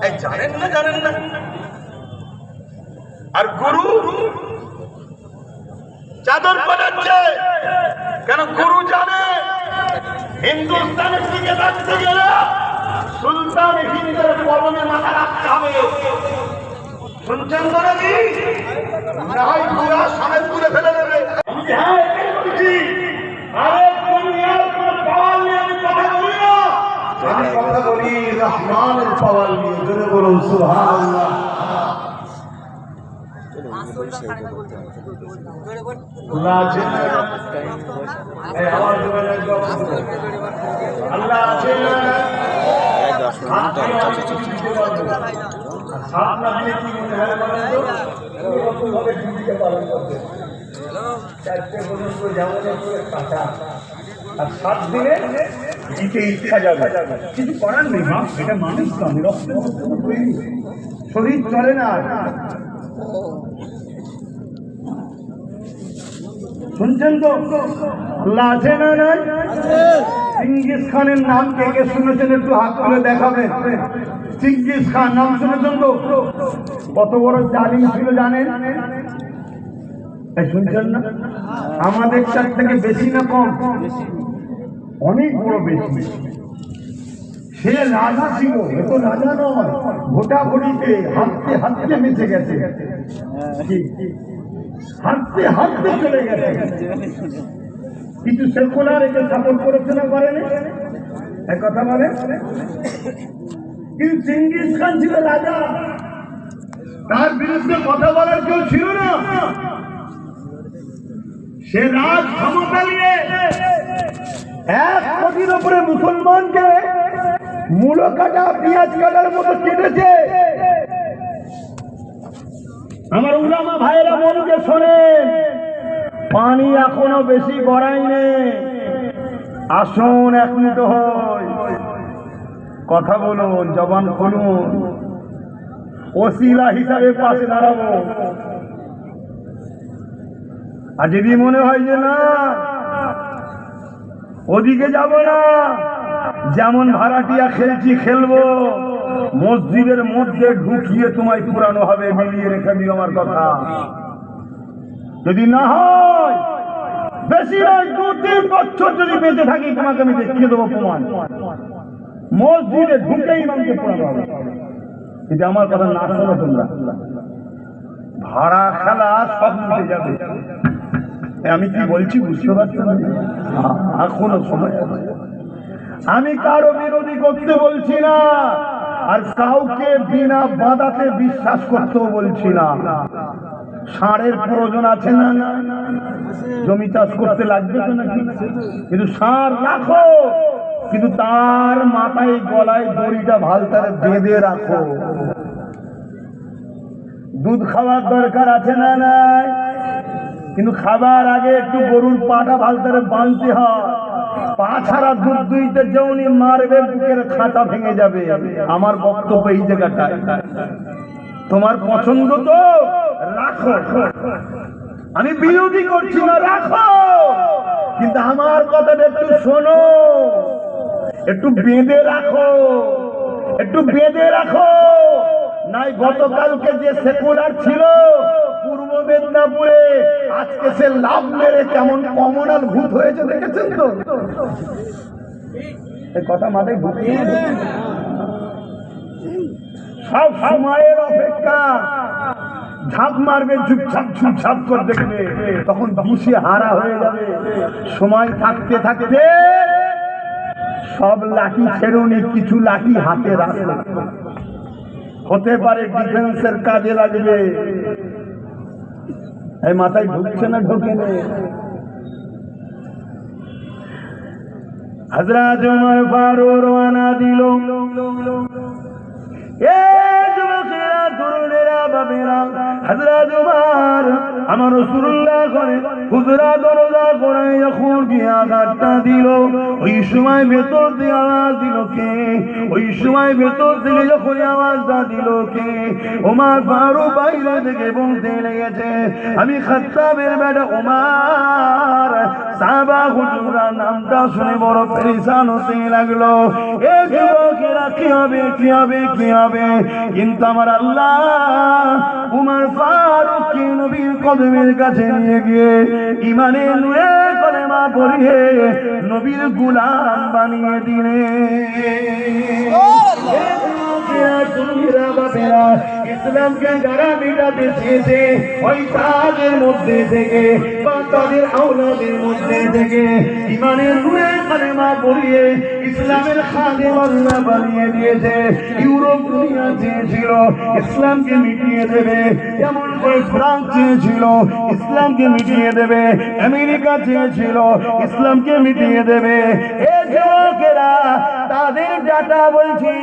এই জানেন না জানেন না? আর গুরু চাদর বানাচ্ছে কেন? গুরু জানে হিন্দুস্তানের দিকে রাখতে গেলে সুলতান হিন্দের পরনে মাথা রাখতে হবে। শুনছেন তো নাকি? না হয় পুরা সামনে তুলে ফেলে দেবে। হ্যাঁ এটাই বলছি। আরে দুনিয়ার কোন পাওয়ার নিয়ে আমি কথা বলি না, আমি কথা বলি রহমানের পাওয়ার নিয়ে। জোরে বলুন সুবহানাল্লাহ। আল্লাহ আছেন, এই আওয়াজ দেবেন একদম। আল্লাহ আছেন, আপনার কি মনে হয় বলেন তো? এরকম ভাবে ডিউটিকে পালন করতে 4টে পর্যন্ত যেমন করে কাটা, আর 7 দিনে দিতে ইচ্ছা যাবে, কিছু করার নেই। মা এটা মানুষ তো, আমি রক্ত শরীর চলে না। শুনছেন তো? আল্লাহ আছে না নাই? চিঙ্গিস খানের নাম কে কে শুনেছেন? একটু হাত তুলে দেখাবেন। চিঙ্গিস খান নাম শুনেছেন তো? কত বড় জালিম ছিল জানেন? শুনছেন না? আমাদের চার থেকে বেশি না কম? অনেক বড় বেশি। সে রাজা ছিল, এত রাজা নয়, ভোটাভুটিতে হাঁটতে হাঁটতে বেঁচে গেছে, হাঁটতে হাঁটতে চলে গেছে। কিছু সেকুলার একে সাপোর্ট করেছে না করেনি? এক কথা বলে। কিন্তু চিঙ্গিস খান ছিল রাজা, তার বিরুদ্ধে কথা বলার কেউ ছিল না। সে রাজ ক্ষমতা নিয়ে 1 কোটির উপরে মুসলমানকে মূলো কাটা পেঁয়াজ কাটার মতো কেটেছে। আমার উলামা ভাইয়েরা মনকে শোনেন, পানি এখনো বেশি গড়ায়নি। আসুন এক মিনিট হয় কথা বলুন, জবান খুলুন, ওসিলা হিসাবে পাশে দাঁড়াবো। আর যদি মনে হয় যে না ওদিকে যাব না, যেমন ভাড়াটিয়া খেলছি খেলবো, মসজিদের মধ্যে ঢুকিয়ে তোমায় পুরানো হবে। মিলিয়ে রেখে দিও আমার কথা। যদি না হয়, বেশি নয় 2-3 বছর যদি বেঁচে থাকি, তোমাকে আমি দেখিয়ে দেবো প্রমাণ। মসজিদে ঢুকে ইমামকে পুরানো হবে। যদি আমার কথা না শোনো তোমরা, ভাড়া খেলা সব মিটে যাবে। আমি কি বলছি বুঝতে পারছো না? এখনো সময় আছে। আমি কারো বিরোধী করতে বলছি না, আর কাউকে বিনা বাধাতে বিশ্বাস করতেও বলছি না। ষাঁড়ের প্রয়োজন আছে না? জমি চাষ করতে লাগবে তো নাকি? কিন্তু ষাঁড় রাখো, কিন্তু তার মাথায় গলায় দড়িটা ভালতারে বেঁধে রাখো। দুধ খাওয়ার দরকার আছে না নাই? কিন্তু খাবার আগে একটু গরুর পাটা ভালতারে বাঁধতে হয়। পা ছাড়া দুধ দুইতে যেমনি মারবে, বুকের খাঁচা ভেঙে যাবে। আমার বক্তব্য এই জায়গাটায়। তোমার পছন্দ তো রাখো, আমি বিরোধী করছি না, রাখো, কিন্তু আমার কথাটা একটু শোনো। একটু বেঁধে রাখো, একটু বেঁধে রাখো। নাই গতকালকে যে সেকুলার ছিল পূর্ব মেদিনীপুরে, আজকে সে লাভ মেরে কেমন কমনাল ভূত হয়েছে দেখেছেন তো? এই কথা মাথায় ঢুকিয়ে সব সময়ের অপেক্ষা। ঝাঁপ মারবে, ঝুপঝাপ ঝুপঝাপ করে দেখবে, তখন দিশে হারা হয়ে যাবে। সময় থাকতে থাকতে সব লাঠি ছেড়ুনি, কিছু লাঠি হাতে রাখবে। হতে পারে ডিফেন্সের কাজে লাগবে। এই মাথায় ঢুকছে না? ঢুকে নে। হযরত ওমর ফারুক রওনা দিল। যুবকেরা, তরুণেরা, বাবেরা, হযরত ওমর আমার রাসূলুল্লাহ করে হুজুরা দরজা করে যখন গিয়ে আঘাতটা দিল, ওই সময় ভেতর দিয়ে আওয়াজ দিল কে? ওই সময় ভেতর থেকে যখন আওয়াজটা দিল কে? ওমর ফারুক বাইরে থেকে বলতে লেগেছে, আমি খাত্তাবের বেটা ওমর। সাহাবা হুজুরা নামটা শুনে বড় পেরেশান হতে লাগলো। এ যুবকেরা কি হবে, কি হবে, কি হবে? কিন্তু আমার আল্লাহ উমর ফারুককে নবীর কদমের কাছে নিয়ে গিয়ে ইমানের নূরে কলেমা পড়িয়ে নবীর গোলাম বানিয়ে দিলেন। ইসলামকে যারা মিটাতে চেয়েছে ওই তাদের মধ্যে থেকে বা তাদের আওলাদের মধ্যে থেকে ইমানের নূরে কালেমা পড়িয়ে ইসলামের খাদেম আল্লাহ বানিয়ে দিয়েছে। ইউরোপ দুনিয়া চেয়েছিল ইসলামকে মিটিয়ে দেবে, যেমন করে ফ্রান্স চেয়েছিল ইসলামকে মিটিয়ে দেবে, আমেরিকা চেয়েছিল ইসলামকে মিটিয়ে দেবে। এ যুবকেরা তাদের ডাটা বলছি,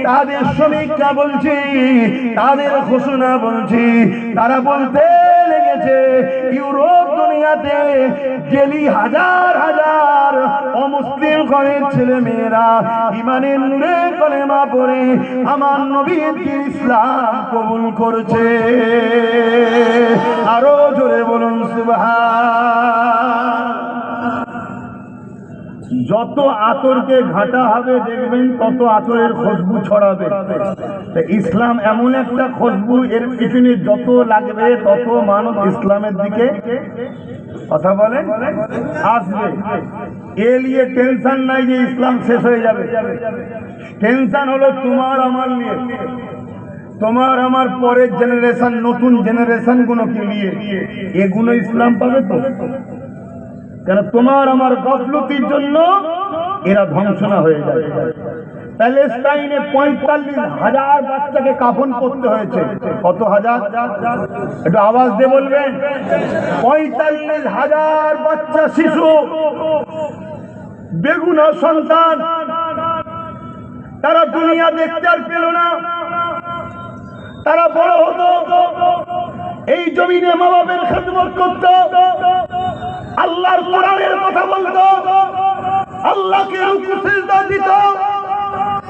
তাদের সমীক্ষা বলছি, তাদের ঘোষণা বলছি, তারা বলতে লেগেছে ইউরোপ দুনিয়াতে ডেলি হাজার হাজার অমুসলিম ঘরের ছেলে মেয়েরা ইমানের নূরে কলেমা পড়ে আমার নবীর ইসলাম কবুল করছে। আরো জোরে বলুন সুবহান। যত আতরকে ঘাটা হবে দেখবেন তত আতরের খুশবু ছড়াবে। ইসলাম এমন একটা খুশবু, এর পিছনে যত লাগবে তত মানুষ ইসলামের দিকে কথা বলেন আসবে। এ নিয়ে টেনশন নাই যে ইসলাম শেষ হয়ে যাবে। টেনশন হলো তোমার আমার নিয়ে, তোমার আমার পরের জেনারেশন, নতুন জেনারেশন গুলোকে নিয়ে। এগুলো ইসলাম পাবে তো? কেন তোমার আমার গফলতির জন্য এরা ধ্বংসনা হয়ে যায়। প্যালেস্টাইনে 45,000 বাচ্চাকে কাফন করতে হয়েছে। কত হাজার? একটু আওয়াজ দিয়ে বলবেন। 45,000 বাচ্চা শিশু, বেগুনা সন্তান, তারা দুনিয়া দেখতে আর পেল না। তারা বড় হতো, এই জমিনে মা বাবার খেদমত করত, আল্লাহর কোরআনের কথা বলতো, আল্লাহকে রুকু সিজদা দিত।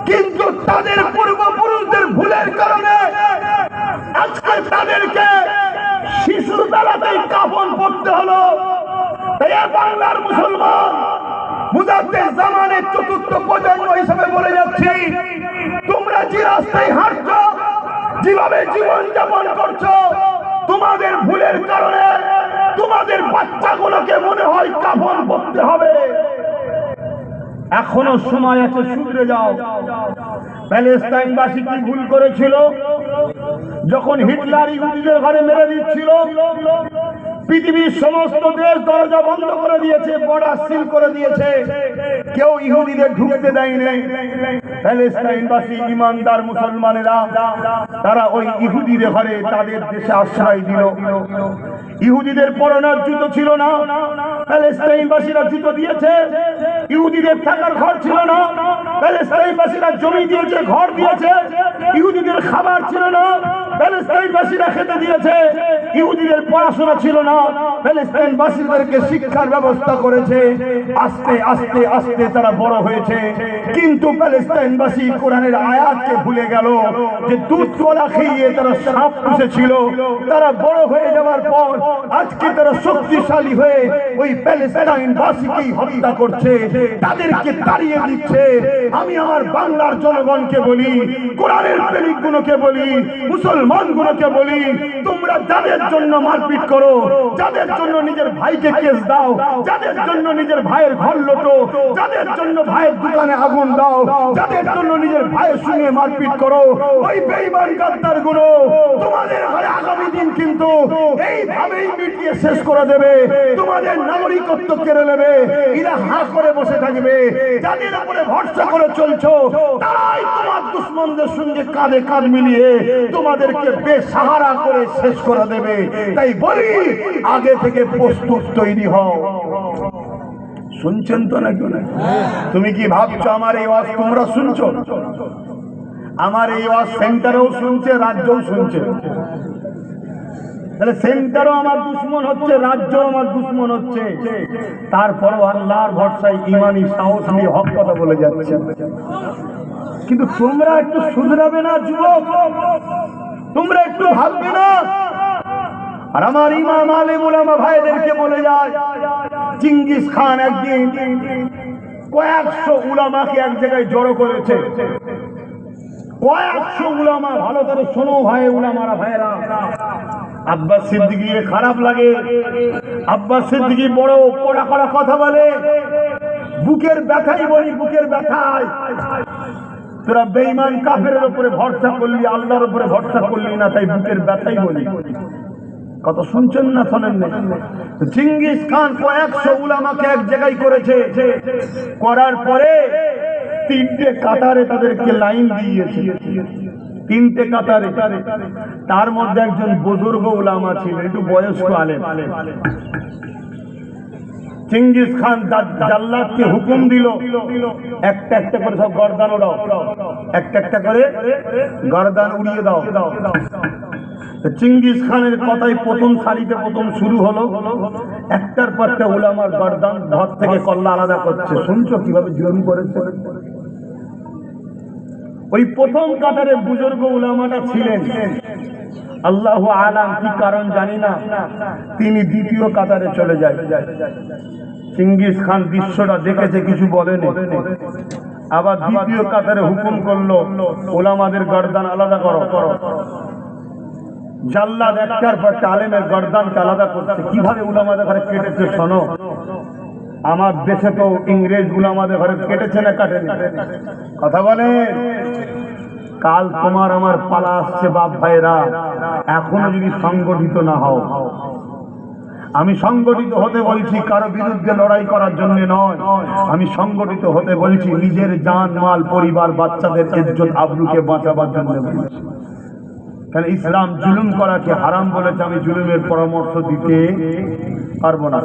কিন্তু তাদের পূর্বপুরুষদের ভুলের কারণে আজকে তাদেরকে শিশুর বেলাতেই কাফন পড়তে হলো। তাই বাংলার মুসলমান মুজাদ্দিদ জামানের চতুর্থ প্রজন্ম হিসেবে বলে যাচ্ছি, তোমরা যে রাস্তায় হাঁটছো, যেভাবে জীবন যাপন করছো, তোমাদের ভুলের কারণে তোমাদের বাচ্চাগুলোকে মনে হয় কাফন পড়তে হবে। এখনো সময় আছে, শুধরে যাও। প্যালেস্টাইনবাসী কি ভুল করেছিল? যখন হিটলার ইহুদিদের ঘরে মেরে দিচ্ছিল, পৃথিবীর সমস্ত দেশ দরজা বন্ধ করে দিয়েছে, বর্ডার সিল করে দিয়েছে, কেউ ইহুদিদের ঢুকতে দেয়নি। প্যালেস্টাইনবাসী ইমানদার মুসলমানেরা তারা ওই ইহুদিদের ঘরে তাদের দেশে আশ্রয় দিল। ইহুদিদের পরনার জুতো ছিল না, প্যালেস্টাইনবাসীরা জুতো দিয়েছে। ইহুদিদের থাকার ঘর ছিল না, প্যালেস্টাইনবাসীরা জমি দিয়েছে, ঘর দিয়েছে। ইহুদিদের খাবার ছিল না, প্যালেস্টাইনবাসীরা খেতে দিয়েছে। ইহুদিদের পড়াশোনা ছিল না, প্যালেস্টাইনবাসীদেরকে শিক্ষার ব্যবস্থা করেছে। আস্তে আস্তে আস্তে তারা বড় হয়েছে। কিন্তু প্যালেস্টাইনবাসী কোরআনের আয়াতকে ভুলে গেল যে দুধ কলা খেয়ে তারা সাপ পুষেছিল। তারা বড় হয়ে যাওয়ার পর আজকে তারা শক্তিশালী হয়ে ওই প্যালেস্টাইনবাসীকেই হত্যা করছে, তাদেরকে তাড়িয়ে দিচ্ছে। আমি আমার বাংলার জনগণকে বলি, কোরআনের প্রেমিকগুলোকে বলি, মুসলমানগুলোকে বলি, তোমরা যাদের জন্য মারপিট করো, যাদের জন্য নিজের ভাইকে কেস দাও, যাদের জন্য নিজের ভাইয়ের ঘর লোটো, যাদের জন্য ভাইয়ের দোকানে আগুন দাও, যাদের জন্য নিজের ভাইয়ের সঙ্গে মারপিট করো, ওই বেঈমান গাদ্দার গুলো তোমাদের ঘরে আগামী দিন কিন্তু এইভাবেই মিটিয়ে শেষ করে দেবে। তোমাদের নাগরিকত্ব কেড়ে নেবে। এরা হাঁ করে বসে থাকবে। যাদের উপরে ভরসা করে চলছো তারাই তোমার দুশ্মনদের সঙ্গে কাঁধে কাঁধ মিলিয়ে তোমাদেরকে বেসাহারা করে শেষ করে দেবে। তাই বলি, আগে থেকে প্রস্তুত তৈরি হও। শুনছেন তো নাকি? তুমি কি ভাবছো আমার এই ওয়াজ তোমরা শুনছো? আমার এই ওয়াজ সেন্টারেও শুনছে, রাজ্যও শুনছে। তাহলে সেন্টারও আমার দুশ্মন হচ্ছে, রাজ্য আমার দুশ্মন হচ্ছে, তারপরও আল্লাহর ভরসায় ইমানি সাহস নিয়ে হক কথা বলে যাচ্ছে। কিন্তু তোমরা একটু শুধরাবে না যুবক, তোমরা একটু ভাববে না? আর আমার ইমাম আলেম উলামা ভাইদেরকে বলে যায়, চেঙ্গিস খান একদিন কয়েকশো উলামাকে এক জায়গায় জড়ো করেছে, কয়েকশো উলামা। ভালো করে শোনো ভাই, উলামারা ভাইরা, আব্বাস সিদ্দিকী খারাপ লাগে, আব্বাস সিদ্দিকী বড় কড়া কড়া কথা বলে, বুকের ব্যথাই বলি, বুকের ব্যথায়। তোরা বেঈমান কাফেরের উপরে ভরসা করলি, আল্লাহর উপরে ভরসা করলি না, তাই বুকের ব্যথাই বলি। কত শুনছেন না শোনেন না? চেঙ্গিস খান কয়েকশো উলামাকে এক জায়গায় করেছে, করার পরে তিনটে কাতারে তাদেরকে লাইন দিয়েছে, তিনটে কাতারে। তার মধ্যে একজন বুজুর্গ উলামা ছিলেন, একটু বয়স্ক আলেম। চেঙ্গিস খান জাল্লাদকে হুকুম দিল, একটা একটা করে সব গর্দান উড়াও, একটা একটা করে গর্দান উড়িয়ে দাও। চেঙ্গিস খানের কথাই প্রথম সারিতে প্রথম শুরু হলো, একটার পর একটা উলামার গর্দান ঘর থেকে কল্লা আলাদা করছে। শুনছো কিভাবে জুলুম করেছে? ওই প্রথম কাতারে বুজুর্গ উলামাটা ছিলেন, আল্লাহু আলাম কি কারণ জানি না, তিনি দ্বিতীয় কাতারে চলে যায়। চেঙ্গিস খান দৃশ্যটা দেখেছে, কিছু বলেনি। আবার দ্বিতীয় কাতারে হুকুম করলো, উলামাদের গর্দান আলাদা করো। জাল্লাদ একটার পর একটা আলেমের গর্দানকে আলাদা করছে। কিভাবে উলামাদের ঘরে কেটেছে শোনো। আমার দেশে তো ইংরেজ উলামাদের ঘরে কেটেছে না কাটেনি? কথা বলেন। কাল তোমার আমার পালা আসছে বাপ ভাইরা, এখনো যদি সংগঠিত না হও। আমি সংগঠিত হতে বলছি কারো বিরুদ্ধে লড়াই করার জন্য নয়, আমি সংগঠিত হতে বলছি নিজের জান মাল পরিবার বাচ্চাদের ইজ্জত আবরুকে বাঁচাবার জন্য বলছি। কারণ ইসলাম জুলুম করাকে হারাম বলেছে, আমি জুলুমের পরামর্শ দিতে পারবো না।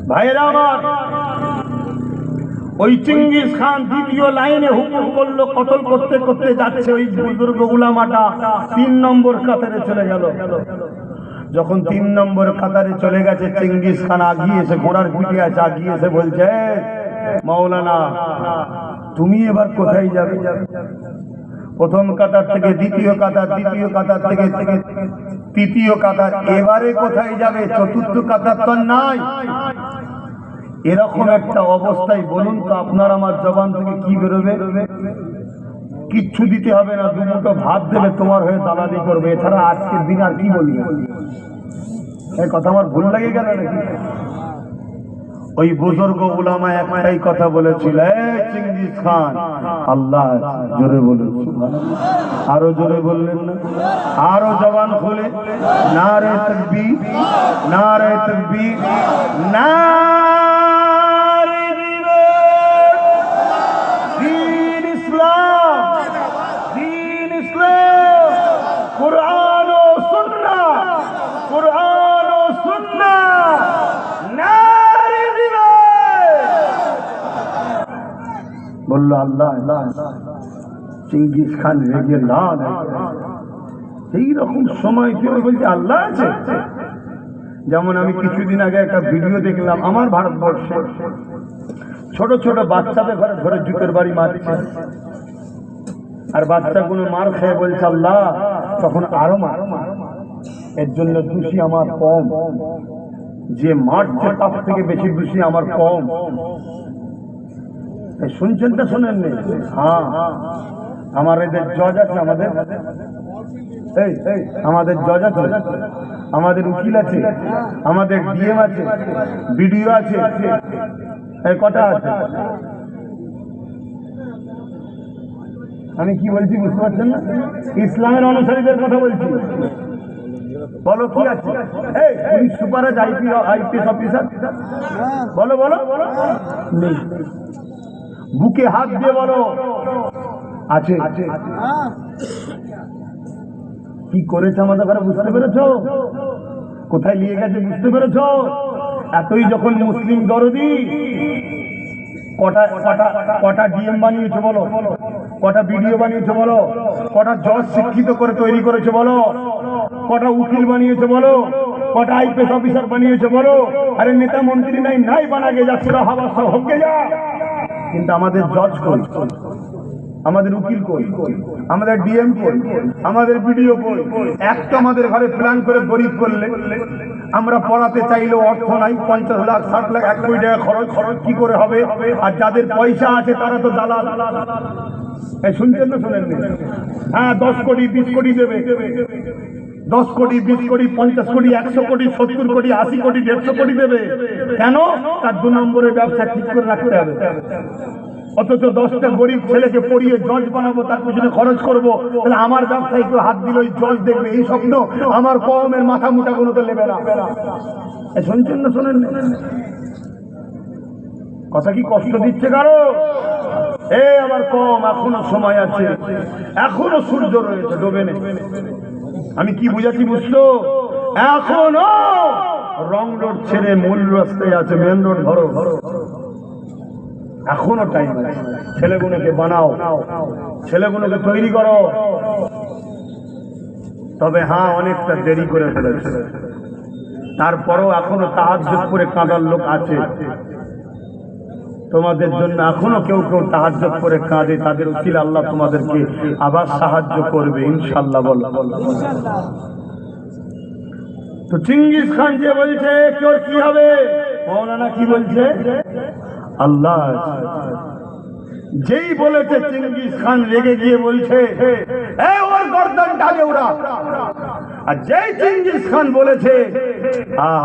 ভাইরা আমার, ওই চেঙ্গিস খান দ্বিতীয় লাইনে হুকুম করলো, কতল করতে করতে যাচ্ছে। ওই বুজুর্গ উলামাটা 3 নম্বর কাতারে চলে গেল। যখন 3 নম্বর কাতারে চলে গেছে, চেঙ্গিস খান আগিয়ে এসে, ঘোড়ার পিঠে আছে, আগিয়ে এসে বলছে, মাওলানা তুমি এবার কোথায় যাবে? প্রথম কাতার থেকে দ্বিতীয় কাতার, দ্বিতীয় কাতার থেকে তৃতীয় কাতার, এবারে কোথায় যাবে? চতুর্থ কাতার তো নাই। এরকম একটা অবস্থায় বলুন তো আপনার আমার জবান থেকে কি বেরোবে? কিচ্ছু দিতে হবে না, দুমুঠো ভাত দেবে, তোমার হয়ে দালালি করবে, এছাড়া আজকের দিন আর কি বলি? এই কথা আমার ভুল লাগে গেল নাকি? ওই বুজুর্গ উলামা একটাই কথা বলেছিল, চেঙ্গিস খান আল্লাহ। জোরে বলুন সুবহানাল্লাহ। আরো জোরে বললেন না? আরো জবান খুলে নারে তাকবীর, নারে তাকবীর, নারে দ্বীন ইসলাম, দ্বীন ইসলাম, কুরআন ও সুন্নাহ, কুরআন ও সুন্নাহ, নারে বলল আল্লাহ। চেঙ্গিস খান রেগে লাল। এই রকম সময় কেউ বলছে আল্লাহ আছে? যেমন আমি কিছুদিন আগে একটা ভিডিও দেখলাম, আমার ভারতবর্ষে ছোট ছোট বাচ্চাদের ঘরে ধরে জুতের বাড়ি মারছে, আর বাচ্চাগুলো মার খেয়ে বলছে আল্লাহ, তখন আরো মার। এর জন্য দোষী আমার কম, যে মারছে তার থেকে বেশি দোষী আমার কম। শুনছেন তো শোনেন? হ্যাঁ, আমার এদের জজ আছে, আমাদের জজ আছে, আমাদের উকিল আছে, আমাদের ডিএম আছে, বিডিও আছে, কটা আছে? আমি কি বলছি বুঝতে পারছেন না? ইসলামের অনুসারীদের কথা বলছি। বলো কি আছে? পুলিশ সুপার, আইপিএস অফিসার, বলো বলো। নেই। বুকে হাত দিয়ে বলো আছে। কি করেছে আমাদের ঘরে বুঝতে পেরেছ? কোথায় নিয়ে গেছে বুঝতে পেরেছ? এতই যখন মুসলিম দরদি, কটা ডিএম বানিয়েছে বলো, কটা বিডিও বানিয়েছে বলো, কটা জজ শিক্ষিত করে তৈরি করেছে বলো, কটা উকিল বানিয়েছে বলো, কটা আইপিএস অফিসার বানিয়েছে বলো, আরে নেতা মন্ত্রী নাই বানাগে যাচ্ছে হাওয়া সব হকে যা। কিন্তু আমাদের জজ কই, আমাদের উকিল কই, আমাদের ডিএম কই, আমাদের বিডিও কই? একটা আমাদের ঘরে প্ল্যান করে গরিব করলে, আমরা পড়াতে চাইলেও অর্থ নাই, 50 লাখ 60 লাখ 1 কোটি টাকা খরচ কি করে হবে? আর যাদের পয়সা আছে তারা তো দালাল। শুনছেন না শোনেন? হ্যাঁ, 10 কোটি 20 কোটি দেবে, 10 কোটি 20 কোটি 50 কোটি 100 কোটি 70 কোটি 80 কোটি 150 কোটি দেবে। কেন? তার 2 নম্বরের ব্যবসা ঠিক করে রাখতে হবে। অথচ 10টা গরিব ছেলেকে পড়িয়ে জজ বানাবো, তার পিছনে খরচ করবো, তাহলে আমার ব্যবসায় কেউ হাত দিল ওই জজ দেখবে, এই স্বপ্ন আমার কওমের মাথা মুটা কোনো তো নেবে না। শুনছেন না শোনেন? কথা কি কষ্ট দিচ্ছে কারো? আবার কম, এখনো সময় আছে, এখনো সূর্য রয়েছে, ডোবে নেই। আমি কি বুঝাচ্ছি বুঝছো? এখনো রং রোড ছেড়ে মূল রাস্তায় আছে, মেন রোড ধরো, এখনো টাইম আছে। ছেলেগুলোকে বানাও, ছেলেগুলোকে তৈরি করো। তবে হ্যাঁ, অনেকটা দেরি করে ফেলেছে, তারপরও এখনো তাহাজ্জুদ করে কাঁদার লোক আছে তোমাদের জন্য। এখনো কেউ তাহাজ্জুদ করে কাঁদে, তাদের উসিলা আল্লাহ তোমাদেরকে আবার সাহায্য করবে ইনশাআল্লাহ। বল তো চিঙ্গিস খান যে বলছে কেউ কি হবে, মৌলানা কি বলছে? আল্লাহ যেই বলেছে, চিঙ্গিস খান রেগে গিয়ে বলছে ওর গর্দান ডালে ওরা। আর যেই চিঙ্গিস খান বলেছে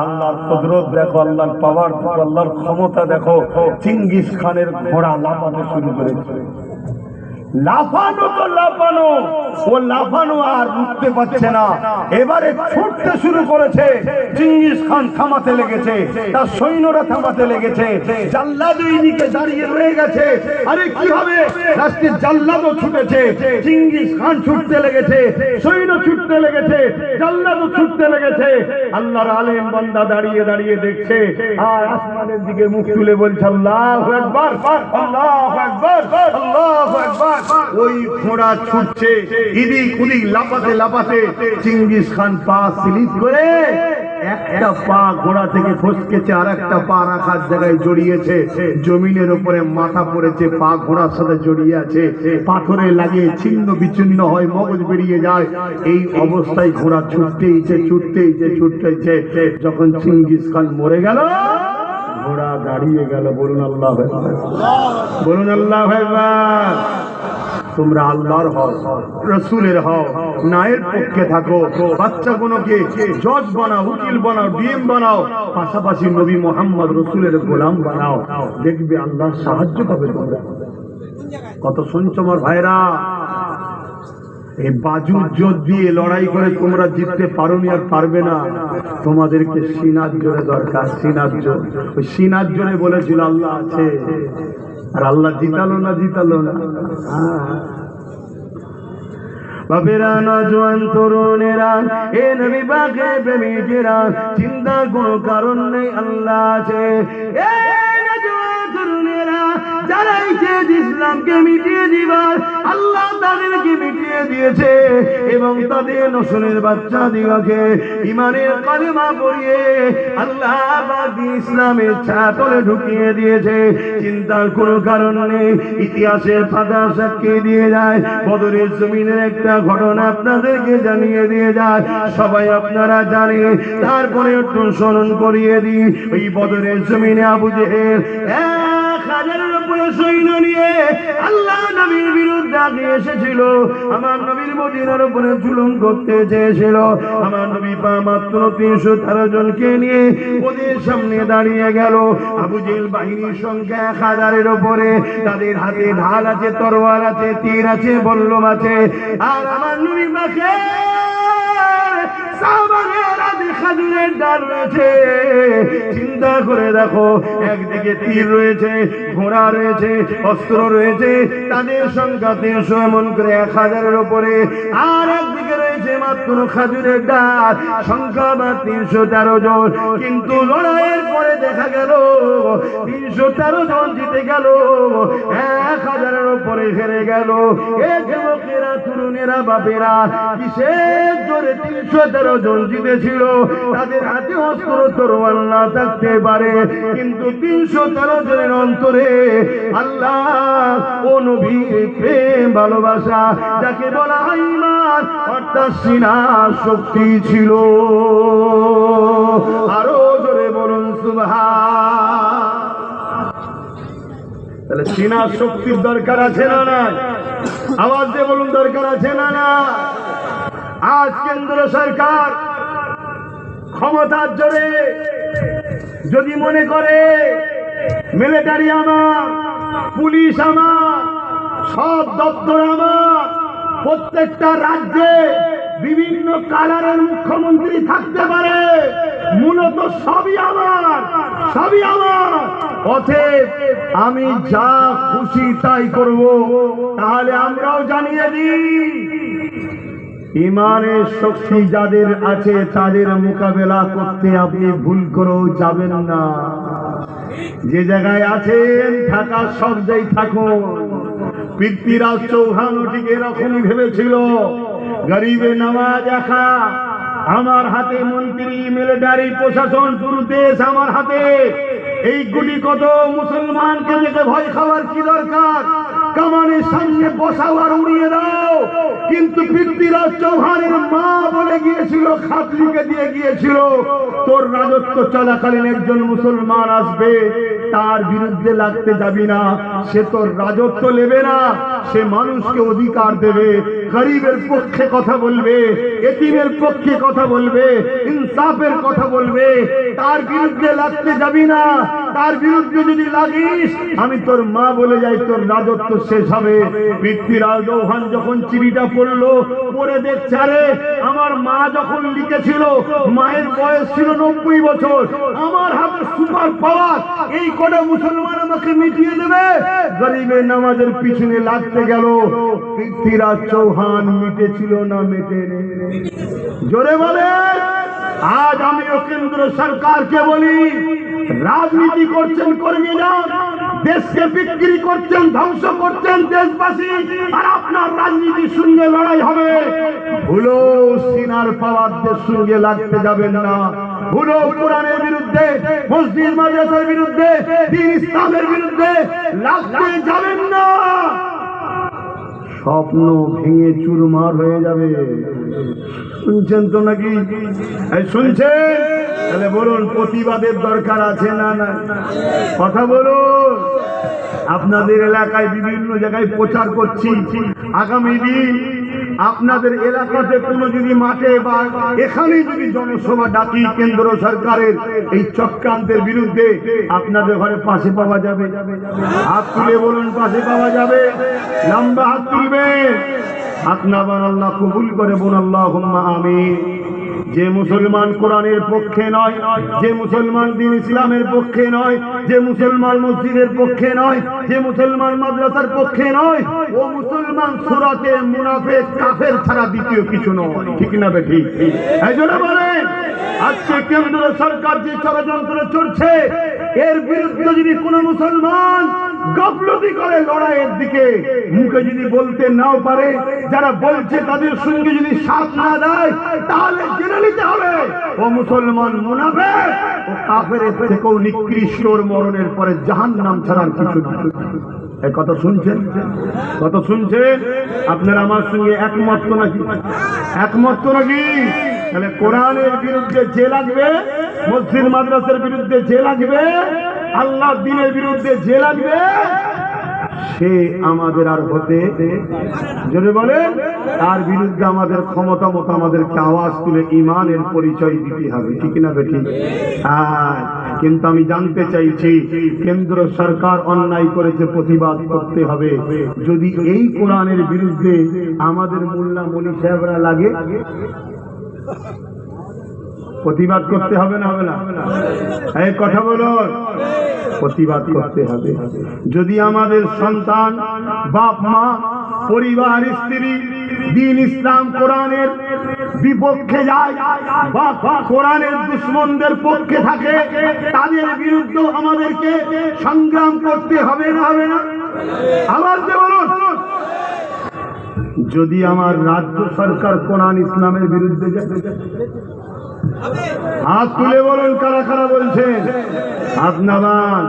আল্লাহর কুদরত দেখো, আল্লাহর পাওয়ার দেখো, আল্লাহর ক্ষমতা দেখো, চিঙ্গিস খানের ঘোড়া লাফাতে শুরু করেছে। লাফানো তো লাফানো, ও লাফানো আর উঠতে পারছে না, এবারে ছুটতে শুরু করেছে। চিঙ্গিস খান থামাতে লেগেছে, তার সৈন্যরা থামাতে লেগেছে, জাল্লাদ ওইদিকে দাঁড়িয়ে রয়ে গেছে। আরে কি হবে? রাষ্ট্রের জাল্লাদও ছুটেছে, চিঙ্গিস খান ছুটতে লেগেছে, সৈন্য ছুটতে লেগেছে, জাল্লাদও ছুটতে লেগেছে। আল্লাহর আলেম বান্দা দাঁড়িয়ে দাঁড়িয়ে দেখছে, আর আসমানের দিকে মুখ তুলে বলছে আল্লাহু আকবার, আল্লাহু আকবার, আল্লাহু আকবার। ওই ঘোড়া ছুটছে, এদিক ওদিক লাফাতে লাফাতে চিঙ্গিস খান পা স্লিপ করে একটা পা ঘোড়া থেকে ফসকেছে, আর একটা পা রাখার জায়গায় জড়িয়েছে, জমিনের উপরে মাথা পড়েছে, পা ঘোড়ার সাথে জড়িয়ে আছে, পাথরে লাগিয়ে ছিন্ন বিচ্ছিন্ন হয়, মগজ বেরিয়ে যায়। এই অবস্থায় ঘোড়া ছুটতেইছে। যখন চিঙ্গিস খান মরে গেল, ঘোড়া দাঁড়িয়ে গেল। বলুন আল্লাহু আকবার, বলুন আল্লাহু আকবার। তোমরা আল্লাহর হও, রাসূলের হও, ন্যায়ের পক্ষে থাকো, বাচ্চাগুলোকে জজ বানাও, উকিল বানাও, ডিএম বানাও, পাশাপাশি নবী মুহাম্মদ রাসূলের গোলাম বানাও, দেখবে আল্লাহ সাহায্য পাবে তোমরা। কত শুনছো আমার ভাইরা? এই বাজুর জোর দিয়ে লড়াই করে তোমরা জিততে পারোনি, আর পারবে না। তোমাদেরকে সিনার জোরে দরকার, সিনার জোর। ওই সিনার জোরে বলেছিল আল্লাহ আছে, আর আল্লাহ জিতালো না। বাবেরা, নজওয়ান তরুণেরা, এ নবী পাকের প্রেমিকেরা, চিন্তার কোনো কারণ নেই, আল্লাহ আছে। এ নজওয়ান তরুণেরা, যারা ইসলামকে মিটিয়ে দিবার, আল্লাহ তাদেরকে মিটিয়ে দিয়েছে, এবং তাদের নসলের বাচ্চা দিগকে ইমানের কালেমা পড়িয়ে আল্লাহ পাক ইসলামের ছাতলে ঢুকিয়ে দিয়েছে। চিন্তার কোনো কারণ নেই। ইতিহাসের পাতা সাক্ষী দিয়ে যায়, বদরের জমিনের একটা ঘটনা আপনাদেরকে জানিয়ে দিয়ে যায়, সবাই আপনারা জানে। তারপরে একটু স্মরণ করিয়ে দিই, ওই বদরের জমিনে আবু জেহেল 1000-এর উপরে সৈন্য নিয়ে আল্লাহ নবীর বিরুদ্ধে আগে এসেছিল। আমার নবীর মদিনার উপরে জুলুম করতে চেয়েছিল। আমার নবী মাত্র 313 জনকে নিয়ে ওদের সামনে দাঁড়িয়ে গেল। আবু জেহেল বাহিনীর সংখ্যা 1000-এর উপরে, তাদের হাতে ঢাল আছে, তরোয়াল আছে, তীর আছে, বল্লম আছে। আর আমার নবী পাকে খাজুরের ডাল রয়েছে। চিন্তা করে দেখো, একদিকে তীর রয়েছে, ঘোড়া রয়েছে, অস্ত্র রয়েছে, তাদের সংখ্যা 300, এমন করে 1000-এর উপরে। আর একদিকে রয়েছে যে মাত্র খাজুরের ডাল, সংখ্যা 313 জন, কিন্তু লড়াইয়ের পরে দেখা গেল 313 জন জিতে গেল, 1000-এর উপরে হেরে গেল। এ যুবকেরা, তরুণেরা, বাপেরা, কিসের জোরে 313 জন জিতেছিল? তাদের হাতে অস্ত্র তরোয়াল না থাকতে পারে, কিন্তু 313 জনের অন্তরে আল্লাহ ও নবীর প্রেম ভালোবাসা, যাকে বলা হয় ঈমান, অর্থাৎ সিনার শক্তি ছিল। আরো জোরে বলুন সুবহান। তাহলে সিনার শক্তির দরকার আছে না না? আওয়াজ দিয়ে বলুন, দরকার আছে না না? আজ কেন্দ্র সরকার ক্ষমতার জোরে যদি মনে করে মিলিটারি আমার, পুলিশ আমার, সব দপ্তর আমার, প্রত্যেকটা রাজ্যে বিভিন্ন কালারের মুখ্যমন্ত্রী থাকতে পারে, মূলত সবই আমার, সবই আমার, অতএব আমি যা খুশি তাই করব, তাহলে আমরাও জানিয়ে দিই ইমানের শক্তি যাদের আছে তাদের মোকাবেলা করতে আপনি ভুল করেও যাবেন না। যে জায়গায় আছেন থাকার সব জায়গায় থাকুন। পৃথ্বীরাজ চৌহান ঠিক এরকমই ভেবেছিল, গরিবে নামাজ একা, আমার হাতে মন্ত্রী, মিলিটারি, প্রশাসন, পুরো দেশ আমার হাতে, এই গুটি কত মুসলমানকে দেখে ভয় খাওয়ার কি দরকার? কামানের সামনে বসাও আর উড়িয়ে দাও। কিন্তু পৃথ্বীরাজ চৌহানের মা বলে গিয়েছিল, খাতলিকে দিয়ে গিয়েছিল, তোর রাজত্ব চলাকালীন একজন মুসলমান আসবে, তার বিরুদ্ধে লাগতে যাবি না, সে তোর রাজত্ব নেবে না, সে মানুষকে অধিকার দেবে, গরিবের পক্ষে কথা বলবে, এতিমের পক্ষে কথা বলবে, ইনসাফের কথা বলবে, তার বিরুদ্ধে লাগতে যাবি না। তার বিরুদ্ধে যদি লাগিস, আমি তোর মা বলে যাই, তোর রাজত্ব শেষ হবে। পৃথ্বীরাজ চৌহান যখন চিঠিটা পড়লো, পড়ে দেখছে, আরে আমার মা যখন লিখেছিল, মায়ের বয়স ছিল 90 বছর, আমার হাতে সুপার পাওয়ার, এই কটা মুসলমান আমাকে মিটিয়ে দেবে। গরিবের নামাজের পিছনে লাগতে গেল। পৃথ্বীরাজ চৌহান মিটেছিল না মেটে? জোরে বলে। আজ আমিও কেন্দ্র সরকারকে বলি, রাজনীতি করছেন কর্মী যান, দেশকে বিক্রি করছেন, ধ্বংস করছেন দেশবাসী, আর আপনার রাজনীতির সঙ্গে লড়াই হবে। ভুলো সিনার পাওয়ারদের সঙ্গে লাগতে যাবেন না। ভুলো কোরআনের বিরুদ্ধে, মসজিদ মাদ্রাসার বিরুদ্ধে, দ্বীন ইসলামের বিরুদ্ধে লাগতে যাবেন না। স্বপ্ন ভেঙে চুরমার হয়ে যাবে। শুনছেন তো নাকি? শুনছেন? তাহলে বলুন, প্রতিবাদের দরকার আছে না না? কথা বলুন। আপনাদের এলাকায় বিভিন্ন জায়গায় প্রচার করছি, আগামী দিন আপনাদের এলাকাতে কোনো যদি মাঠে বা এখানে যদি জনসভা ডাকি কেন্দ্র সরকারের এই চক্রান্তের বিরুদ্ধে, আপনাদের ঘরে পাশে পাওয়া যাবে? হাত তুলে বলুন, পাশে পাওয়া যাবে? লম্বা হাত তুলবে। আপনার আল্লাহ কবুল করে বলুন আল্লাহুম্মা আমিন। যে মুসলমান কোরআনের পক্ষে নয়, যে মুসলমান দ্বীন ইসলামের পক্ষে নয়, যে মুসলমান মসজিদের পক্ষে নয়, যে মুসলমান মাদ্রাসার পক্ষে নয়, ও মুসলমান সূরাতে মুনাফিক কাফের ছাড়া দ্বিতীয় কিছু নয়। ঠিক না বেঠিক? এই জন্য বলেন, আজকে কেন্দ্র সরকার যে ষড়যন্ত্র চলছে, এর বিরুদ্ধে যদি কোনো মুসলমান গাফলতি করে লড়াইয়ের দিকে, মুখে যদি বলতে নাও পারে, যারা বলছে তাদের সঙ্গে যদি সাথ না দেয়, তাহলে জেনে নিতে হবে ও মুসলমান মুনাফিক ও কাফের থেকেও নিকৃষ্ট, মরণের পরে জাহান্নাম ছাড়ার কিছু না। এই কথা শুনছেন? কথা শুনছেন? আপনারা আমার সঙ্গে একমত তো নাকি? একমত তো নাকি? তাহলে কোরআনের বিরুদ্ধে যে লাগবে, মসজিদ মাদ্রাসার বিরুদ্ধে যে লাগবে, আল্লাহ দ্বীনের বিরুদ্ধে যে লাগবে, সে আমাদের আর হতে যদি বলে, তার বিরুদ্ধে আমাদের ক্ষমতা মতো আমাদেরকে আওয়াজ তুলে ইমানের পরিচয় দিতে হবে। ঠিক না বেঠিক? কিন্তু আমি জানতে চাইছি, কেন্দ্র সরকার অন্যায় করেছে, প্রতিবাদ করতে হবে। যদি এই কোরআনের বিরুদ্ধে আমাদের মোল্লা মনি সাহেবরা লাগে, প্রতিবাদ করতে হবে না? হবে না? এই কথা বলুন, প্রতিবাদ করতে হবে। যদি আমাদের সন্তান, বাপ মা পরিবার, স্ত্রী দ্বীন ইসলাম কোরআনের বিপক্ষে যায় বা কোরআনের দুশমনদের পক্ষে থাকে, তাদের বিরুদ্ধে আমাদেরকে সংগ্রাম করতে হবে না? হবে না? আবার বলুন, যদি আমার রাজ্য সরকার কোরআন ইসলামের বিরুদ্ধে যায়, হাত তুলে বলুন কারা কারা বলছেন। হাত নামান।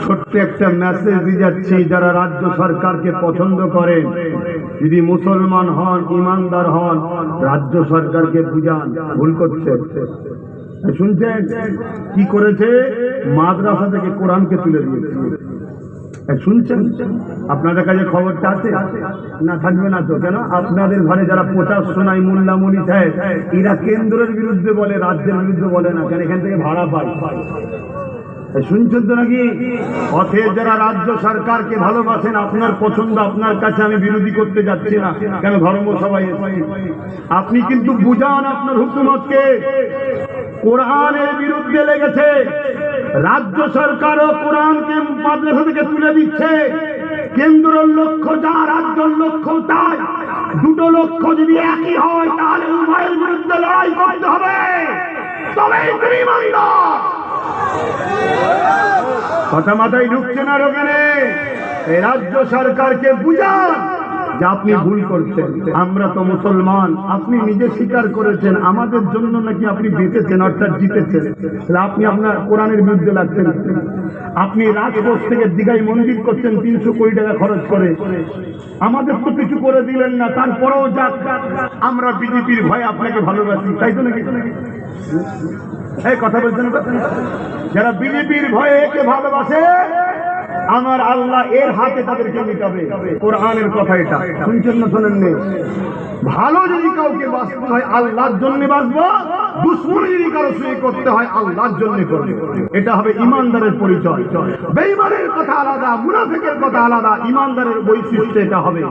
ছোট্ট একটা মেসেজ দিয়ে যাচ্ছি, যারা রাজ্য সরকারকে পছন্দ করেন, যদি মুসলমান হন, ইমানদার হন, রাজ্য সরকারকে বুঝান ভুল করছে। শুনছেন কি করেছে? মাদ্রাসা থেকে কোরআনকে তুলে দিয়েছে। শুনছেন? আপনাদের কাছে খবরটা আছে না? থাকবে না তো কেন? আপনাদের ঘরে যারা প্রচার শোনায় মোল্লা মুনি সাহেব, এরা কেন্দ্রের বিরুদ্ধে বলে, রাজ্যের বিরুদ্ধে বলে না কেন? এখান থেকে ভাড়া পায়। শুনছেন তো নাকি? অতএব যারা রাজ্য সরকারকে ভালোবাসেন, আপনার পছন্দ, আপনার কাছে আমি বিরোধী করতে যাচ্ছি না কেন, ধর্মসভায় আপনি কিন্তু বুঝান আপনার হুকুমতকে। কোরআনের বিরুদ্ধে লেগেছে, রাজ্য সরকারও কোরআনকে মাদ্রাসা থেকে তুলে দিচ্ছে। কেন্দ্রের লক্ষ্য যা, রাজ্যের লক্ষ্য তাই। দুটো লক্ষ্য যদি একই হয়, তাহলে উভয়ের বিরুদ্ধে লড়াই করতে হবে, তবেই তুমি ইমানদার। কথা মাথায় ঢুকছে না? ওখানে রাজ্য সরকারকে বুঝান যে আপনি ভুল করছেন। আমরা তো মুসলমান, আপনি নিজে স্বীকার করেছেন, আমাদের জন্য নাকি আপনি বেঁচেছেন, অর্থাৎ জিতেছেন। তাহলে আপনি আপনার কোরআনের বিরুদ্ধে লাগছেন। আপনি রাজপথ থেকে দীঘায় মন্দির করছেন 300 কোটি টাকা খরচ করে, আমাদের তো কিছু করে দিলেন না। তারপরেও যাক, আমরা বিজেপির ভয়ে আপনাকে ভালোবাসি, তাই তো নাকি? এই কথা বলছেন, যারা বিজেপির ভয়ে একে ভালোবাসে, আমার আল্লাহ এর হাতে তাদেরকে মিটাবে। কোরআনের কথা এটা। শুনছেন না? শোনেন নেই? ভালো যদি কাউকে বাঁচতে হয় আল্লাহর জন্য বাঁচবো, দুশ্মনী যদি কারো সঙ্গে করতে হয় আল্লাহর জন্য করবে। এটা হবে ইমানদারের পরিচয়। বেঈমানের কথা আলাদা, মুনাফিকের কথা আলাদা, ইমানদারের বৈশিষ্ট্য এটা হবে।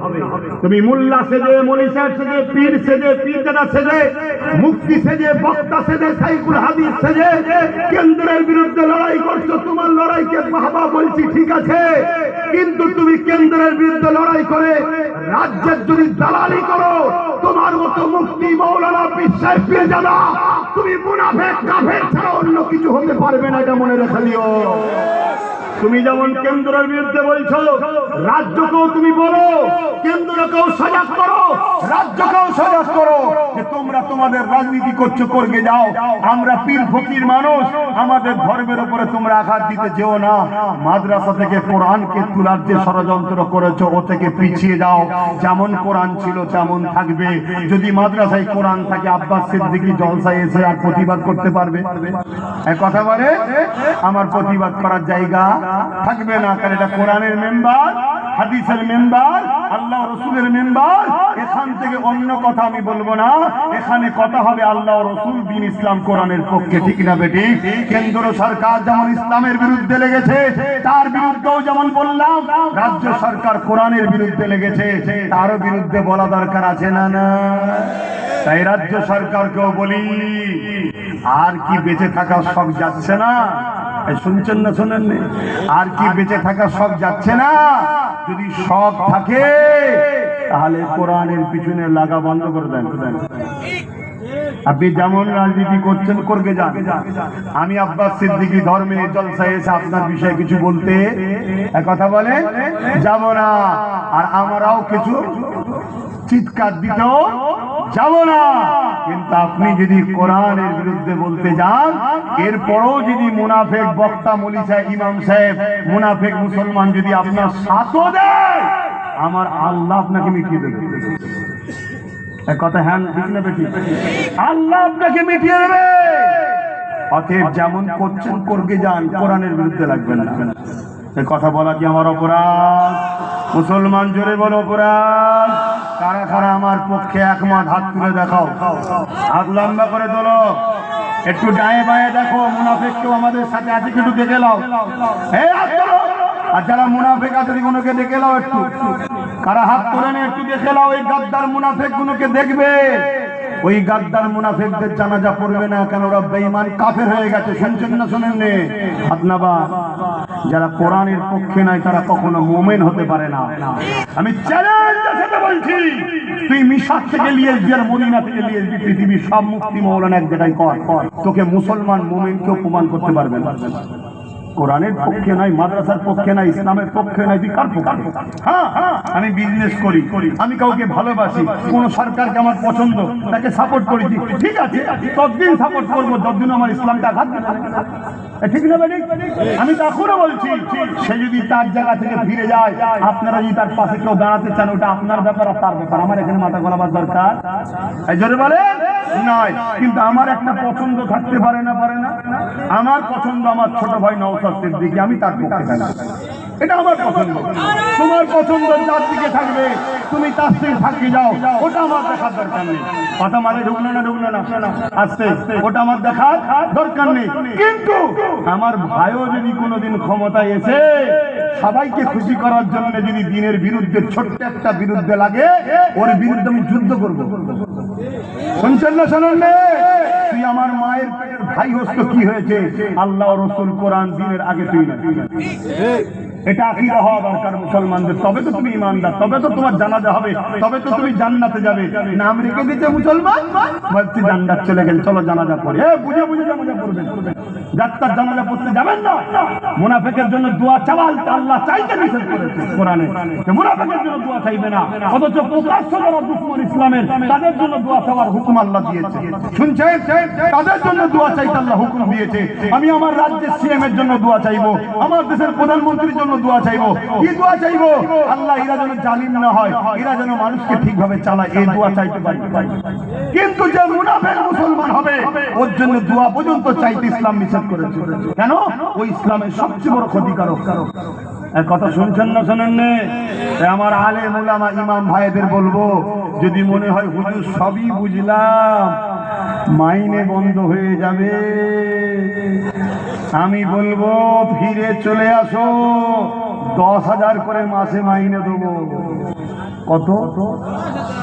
তুমি মোল্লা সেজে, মৌলভী সাহেব সেজে, পীর সেজে, পীরজাদা সেজে, মুফতি সেজে, বক্তা সেজে, সাইকুল হাদিস সেজে কেন্দ্রের বিরুদ্ধে লড়াই করছো, তোমার লড়াইকে বাহবা বলছি, ঠিক আছে, কিন্তু তুমি কেন্দ্রের বিরুদ্ধে লড়াই করে রাজ্যের যদি দালালি করো, তোমার মতো মুফতি, মাওলানা, পীর সাহেব, পীরজাদা, তুমি মুনাফিক, কাফের ছাড়া অন্য কিছু হতে পারবে না, এটা মনে রেখে দিও। তুমি যেমন কেন্দ্রের বিরুদ্ধে বলছো, রাজ্যকেও তুমি বলো, কেন্দ্রকেও সজাগ করো, রাজ্যকেও সজাগ করো যে তোমরা তোমাদের রাজনীতি করছো, করবে যাও। আমরা পীর ফকির মানুষ, আমাদের ধর্মের উপরে তোমরা আঘাত দিতে যেও না। মাদ্রাসা থেকে কোরআনকে তোলার যে ষড়যন্ত্র করেছো, ও থেকে পিছিয়ে যাও। যেমন কোরআন ছিল তেমন থাকবে। যদি মাদ্রাসায় কোরআন থাকে, আব্বাস সিদ্দিকী জলসায় এসে আর প্রতিবাদ করতে পারবে? এক কথা বলে, আমার প্রতিবাদ করার জায়গা থাকবে না, কারণ এটা কোরআনের মেম্বার, হাদিসের মেম্বার, আল্লাহ রসুলের মেম্বার। এখান থেকে অন্য কথা আমি বলবো না, এখানে কথা হবে আল্লাহ রসুল, দ্বীন ইসলাম, কোরআনের পক্ষে, ঠিক না বেটি? কেন্দ্র সরকার যেমন ইসলামের বিরুদ্ধে লেগেছে, তার বিরুদ্ধেও যেমন বললাম রাজ্য সরকার কোরআনের বিরুদ্ধে লেগেছে, তারও বিরুদ্ধে বলা দরকার আছে না? না, তাই রাজ্য সরকারকেও বলি, আর কি বেঁচে থাকার শখ যাচ্ছে না? শুনছেন না? শোনেন? আর কি বেঁচে থাকার শখ যাচ্ছে না? যদি শখ থাকে তাহলে কোরআনের পিছনে লাগা বন্ধ করে দেন। আপনি যেমন রাজনীতি করছেন করবে যান। আমি আব্বাস সিদ্দিকী ধর্মে জলসায় এসে আপনার বিষয়ে কিছু বলতে কথা বলে যাব না, আর আমরাও কিছু চিৎকার দিতেও যাব না। কিন্তু আপনি যদি কোরআনের বিরুদ্ধে বলতে যান, এরপরও যদি মুনাফিক বক্তা, মৌলভী সাহেব, ইমাম সাহেব, মুনাফিক মুসলমান যদি আপনার সাথও দেয়, আমার আল্লাহ আপনাকে মিটিয়ে দেবে। এক কথা হ্যাঁ, ঠিক না বেটি? আল্লাহ আপনাকে মিটিয়ে দেবে। অতএব যেমন করছেন করবে যান, কোরআনের বিরুদ্ধে লাগবেন না। এই কথা বলা কি আমার অপরাধ? মুসলমান জোরে বলো অপরাধ। কারা কারা আমার পক্ষে একমত? হাত তুলে দেখাও, হাত লম্বা করে তোলো। একটু ডায়ে বায়ে দেখো, মুনাফিক কেউ আমাদের সাথে আছে কিন্তু দেখে নাও। আর যারা মুনাফিক আছে গুলোকে দেখে নাও একটু। কারা হাত তোলে না একটু দেখে নাও, এই গাদ্দার মুনাফিক গুলোকে দেখবে। ওই গাদ্দার মুনাফিকদের জানাজা পড়বে না, কেন ওরা বেঈমান কাফের হয়ে গেছে। শুনছেন না শোনেন নে? আপনারা যারা কোরআনের পক্ষে নাই তারা কখনো মুমিন হতে পারে না। আমি চ্যালেঞ্জের সাথে বলছি, তুই মিশর থেকে লিয়েছি আর মদিনা থেকে লিয়েছি, পৃথিবীর সব মুফতি মৌলানা এক জায়গায় কর, তোকে মুসলমান মুমিনকে প্রমাণ করতে পারবে না। কোরআনের পক্ষে নাই, মাদ্রাসার পক্ষে নাই, ইসলামের পক্ষে নাই, তুই কার পক্ষে? হ্যাঁ, আমি বিজনেস করি, আমি কাউকে ভালোবাসি, কোন সরকারকে আমার পছন্দ, তাকে সাপোর্ট করেছি, ঠিক আছে, ততদিন সাপোর্ট করবো যতদিন আমার ইসলামটা আঘাত দিতে পারে। ঠিক না ভাই? আমি তো এখনো বলছি, সে যদি তার জায়গা থেকে ফিরে যায়, আপনারা যদি তার পাশে কেউ দাঁড়াতে চান, ওটা আপনার ব্যাপার আর তার ব্যাপার। আমার এখানে মাথা গলাবার দরকার এই জোরে বলে নয়। কিন্তু আমার একটা পছন্দ থাকতে পারে না, আমার পছন্দ আমার ছোট ভাই নওশাদ সিদ্দিকী, আমি তার পক্ষে থাকি, এটা আমার পছন্দ। তোমার পছন্দ যার দিকে থাকবে তুমি তার থেকে থাকি যাও, ওটা আমার দেখার দরকার নেই। কথা মানে ঢুকলো না আস্তে, ওটা আমার দেখার দরকার নেই। কিন্তু আমার ভাইও যদি কোনোদিন ক্ষমতায় এসে সবাইকে খুশি করার জন্য যদি দিনের বিরুদ্ধে ছোট্ট একটা বিরুদ্ধে লাগে, ওর বিরুদ্ধে আমি যুদ্ধ করবো। শুনছেন না শোনেন? তুই আমার মায়ের ভাই হস্ত কি হয়েছে? আল্লাহ রাসূল কোরআন দিনের আগে তুই না, এটা আকীদা হওয়া দরকার মুসলমানদের। তবে তো তুমি ঈমানদার, তবে তো তোমার জানাজা হবে, তবে তো তুমি জান্নাতে যাবে। নাম রেখে দিতে মুসলমান, বলছি জান্নাত চলে গেল, চলো জানাজা পড়ি। বুঝে জানাজা পড়বেন, যাত্রার জানাজা পড়তে যাবেন না। মুনাফিকের জন্য দোয়া চাওয়া আল্লাহ চাইতে নিষেধ করেছে কোরআনে, মুনাফিকের জন্য দোয়া চাইবে না। অথচ প্রকাশ্য যারা দুশমন ইসলামের, তাদের জন্য দোয়া চাওয়ার হুকুম আল্লাহ দিয়েছে। শুনছেন? তাদের জন্য দোয়া চাইতে আল্লাহ হুকুম দিয়েছে। আমি আমার রাজ্যের সিএম এর জন্য দোয়া চাইবো, আমার দেশের প্রধানমন্ত্রীর জন্য দোয়া চাইবো। কি দোয়া চাইবো? আল্লাহ এরা যেন জালিম না হয়, এরা যেন মানুষকে ঠিকভাবে চালায়, এই দোয়া চাইতে পারি। কিন্তু যে মুনাফিক মুসলমান হবে, ওর জন্য দোয়া পর্যন্ত চাইতে ইসলাম নিষেধ করেছে। কেন? ওই ইসলামের সবচেয়ে বড় ক্ষতিকারক। কথা শুনছেন না শোনেন? আমার আলেম উলামা ইমাম ভাইদের বলবো, যদি মনে হয় হুজুর সবই বুঝলাম, মাইনে বন্ধ হয়ে যাবে, আমি বলবো ফিরে চলে আসো, 10,000 করে মাসে মাইনে দেবো। কত?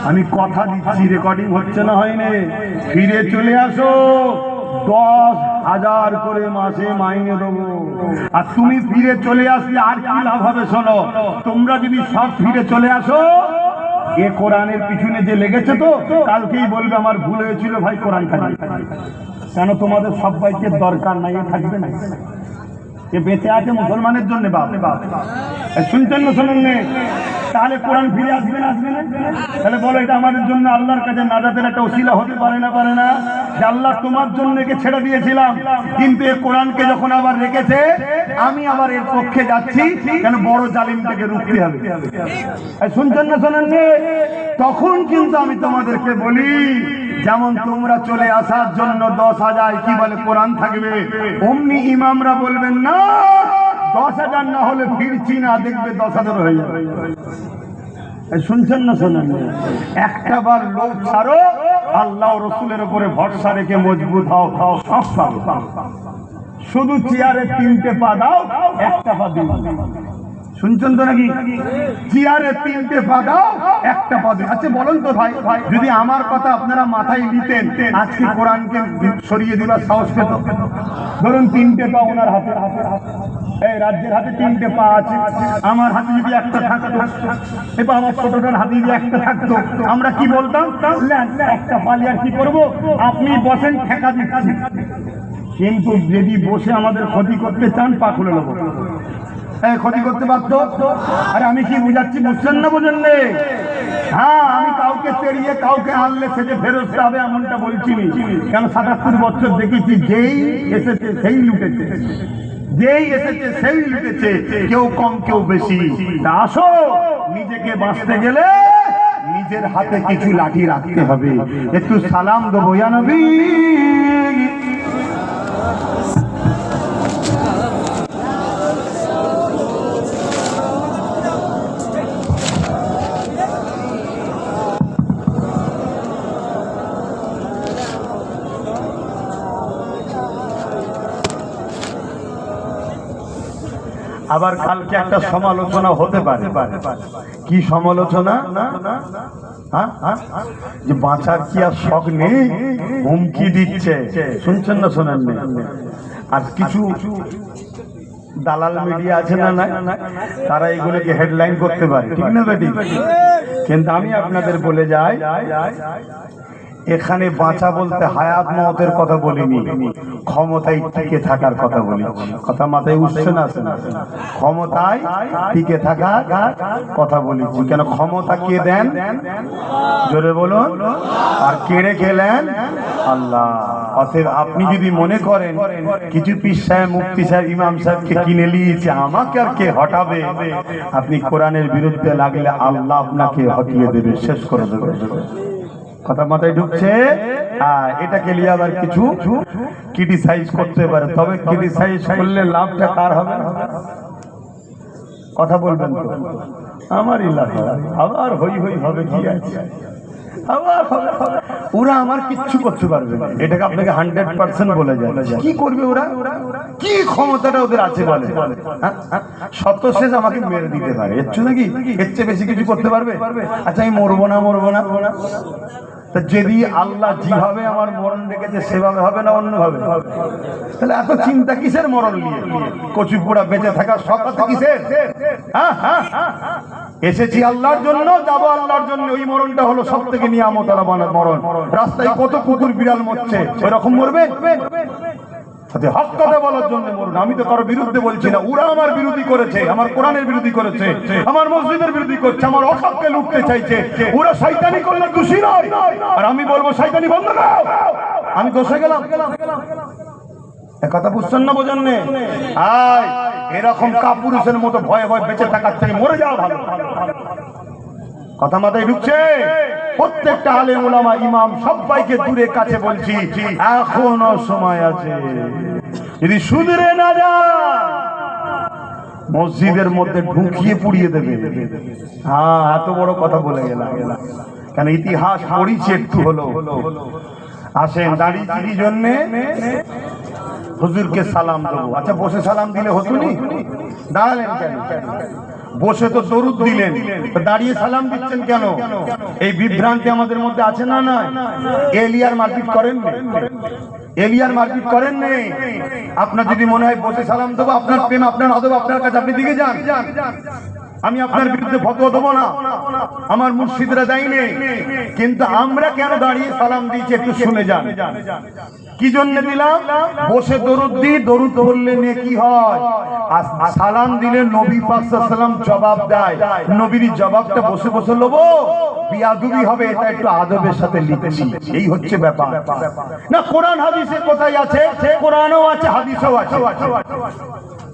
আমি কথা দিচ্ছি, রেকর্ডিং হচ্ছে না, হয়নি। ফিরে চলে আসো, 10,000 করে মাসে মাইনে দেবো। আর তুমি ফিরে চলে আসলে আর কি লাভ হবে? শোনো, তোমরা যদি সব ফিরে চলে আসো, এ কোরআনের পিছনে যে লেগেছে তো কালকেই বলবে আমার ভুল হয়েছিল ভাই, কোরআন খালি। কেন? তোমাদের সবাইকে দরকার নাই, থাকবে না, এ বেঁচে আছে মুসলমানের জন্য। শুনছেন না শোনেন? তাহলে কোরআন ফিরে আসবে না? তাহলে বলো, এটা আমাদের জন্য আল্লাহর কাছে নাজাতের একটা ওসিলা হতে পারে না? যে আল্লাহ তোমার জন্য একে ছেড়ে দিয়েছিলাম, কিন্তু এই কোরআনকে যখন আবার রেখেছে, আমি আবার এর পক্ষে যাচ্ছি, কেন? বড় জালিমটাকে রুখতে হবে। শুনছেন না শোনেন? তখন কিন্তু আমি তোমাদেরকে বলি, যেমন তোমরা চলে আসার জন্য 10,000 কি বলে কোরআন থাকবে, অমনি ইমামরা বলবেন না 10,000 না হলে ফিরছি না, দেখবে 10,000 হয়ে যাবে। শুনছেন না শোনেন? একটা বার লোক ছাড়ো, আল্লাহ রসুলের উপরে ভরসা রেখে মজবুত হও, সব পাবে। শুধু চেয়ারে 3টে পা দাও, একটা পা দিও। শুনছেন তো নাকি? চেয়ারে 3টে পা দাও, একটা পা দিও। আচ্ছা বলুন তো ভাই, যদি আমার কথা আপনারা মাথায় নিতেন, আজকে কোরআনকে সরিয়ে দিবার সাহস পেত? ধরুন 3টে পা ওনার হাতে, এই রাজ্যের হাতে 3টে পা আছে, আমার হাতে যদি একটা থাকতো, এবার আমার ছোটটার হাতে যদি একটা থাকতো, আমরা কি বলতাম? একটা পালি আর কি করবো, আপনি বসেন, ঠেকা দিচ্ছি। কিন্তু যদি বসে আমাদের ক্ষতি করতে চান, পা খুলে নেবো, ক্ষতি করতে পারতো। আরে আমি কি বুঝাচ্ছি, বুঝছেন না? বোঝেন? হ্যাঁ, আমি কাউকে তেড়িয়ে কাউকে আনলে সেটা ফেরত হবে এমনটা বলছি। কেন? 77 বছর দেখেছি, যেই এসেছে সেই লুটেছে, যেই এসেছে সেই লুটেছে, কেউ কম কেউ বেশি। আসো, নিজেকে বাঁচতে গেলে নিজের হাতে কিছু লাঠি রাখতে হবে। একটু সালাম দেবো, ইয়া নবী। আবার কালকে একটা সমালোচনা হতে পারে। কি সমালোচনা? যে বাঁচার কি আর শখ নেই, হুমকি দিচ্ছে। শুনছেন না শোনেননি? আর কিছু দালাল মিডিয়া আছে না, তারা এগুলোকে হেডলাইন করতে পারে, ঠিক না বেটি? কিন্তু আমি আপনাদের বলে যাই, এখানে বাঁচা বলতে হায়াত মওতের কথা বলিনি, ক্ষমতায় টিকে থাকার কথা বলি। কথা মাথায় উঠছে না? ক্ষমতায় টিকে থাকার কথা বলেছি। কেন? ক্ষমতা কে দেন? জোরে বলুন। আর কেড়ে খেলেন আল্লাহ। অতএব আপনি যদি মনে করেন কিছু পীর সাহেব, মুফতি সাহেব, ইমাম সাহেবকে কিনে নিয়েছে, আমাকে আর কে হটাবে, আপনি কোরআনের বিরুদ্ধে লাগলে আল্লাহ আপনাকে হটিয়ে দেবে, শেষ করে দেবে। কথা মাথায় ঢুকছে? এটাকে নিয়ে আবার কিছু ক্রিটিসাইজ করতে পারে, তবে ক্রিটিসাইজ করলে লাভটা কার হবে? কথা বলবেন তো? আমারই লাভ। আবার হই হই হবে, কি আছে? আবার ওরা আমার কিচ্ছু করতে পারবে না, এটাকে আপনাকে 100% বলে যায়। কি করবে ওরা? কি ক্ষমতাটা ওদের আছে বলে? সত্য শেষ আমাকে মেরে দিতে পারে, এর চেয়ে নাকি এর চেয়ে বেশি কিছু করতে পারবে? আচ্ছা আমি মরবো না, যদি আল্লাহ যেভাবে আমার মরণ রেখেছে সেভাবে হবে না অন্যভাবে? তাহলে এত চিন্তা কিসের মরণ নিয়ে? কচি পোড়া বেঁচে থাকার শখ আছে কিসের? এসেছি আল্লাহর জন্য, যাবো আল্লাহর জন্য। ওই মরণটা হলো সব থেকে নিয়ামত আলা মরণ। রাস্তায় কত কুকুর বিড়াল মরছে, ওই রকম মরবে? হক কথা বলার জন্য মরুন। আমি তো কারো বিরুদ্ধে বলছি না, ওরা আমার বিরোধী করেছে, আমার কোরআনের বিরোধী করেছে, আমার মসজিদের বিরোধী করছে, আমার হককে লুটতে চাইছে। ওরা শয়তানি করলে দোষী নয়, আর আমি বলবো শয়তানি বন্ধ করো। আমি দোষে গেলাম? কথা বুঝছেন না? বোঝেন না? এরকম কাপুরুষের মতো ভয়ে ভয়ে বেঁচে থাকার থেকে মরে যাওয়া ভালো। কথা মাথায় ঢুকছে? প্রত্যেকটা আলেম ওলামা ইমাম সবাইকে দূরে কাছে বলছি, এখনো সময় আছে। যদি শুধরে না যায়, মসজিদের মধ্যে ঢুকিয়ে পুড়িয়ে দেবে। এত বড় কথা বলে গেলাম, কেন ইতিহাস পড়িছি একটু হলো। আসেন, দাঁড়িয়ে কি জন্যে? হুজুরকে সালাম দেবো। আচ্ছা বসে সালাম দিলে হতো নি? দাঁড়ালেন কেন? বসে তো দরুদ দিলেন, দাঁড়িয়ে সালাম দিচ্ছেন কেন? এই বিভ্রান্তি আমাদের মধ্যে আছে না? না, এলিয়ার মারপিট করেন, এলিয়ার মারপিট করেন নেই। আপনার যদি মনে হয় বসে সালাম দেবো, আপনার প্রেম, আপনার আদব আপনার কাছে, আপনি দিকে যান। আমি আপনার বিরুদ্ধে ফতোয়া দেবো না, আমার মুর্শিদরা দেয়নি। কিন্তু আমরা কেন দাঁড়িয়ে সালাম দিয়েছি একটু শুনে যান। কি জন্য দিলাম? বসে দরুদ দিই, দরুদ বললে নেকি হয়, আর সালাম দিলে নবী পাক সাল্লাল্লাহু আলাইহি ওয়াসাল্লাম জবাব দেয়। নবীর জবাবটা বসে বসে লবো, বিয়াদবি হবে। এটা একটু আদবের সাথে লিখছি, এই হচ্ছে ব্যাপার। না, কোরআন হাদিসে কোথায় আছে? কোরআনেও আছে, হাদিসেও আছে।